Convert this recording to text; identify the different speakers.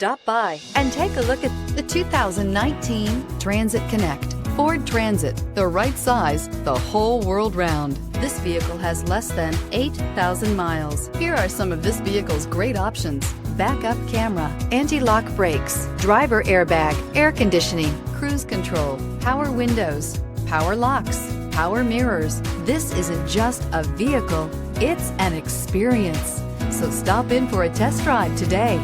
Speaker 1: Stop by and take a look at the 2019 Transit Connect. Ford Transit, the right size, the whole world round. This vehicle has less than 8,000 miles. Here are some of this vehicle's great options: backup camera, anti-lock brakes, driver airbag, air conditioning, cruise control, power windows, power locks, power mirrors. This isn't just a vehicle, it's an experience. So stop in for a test drive today.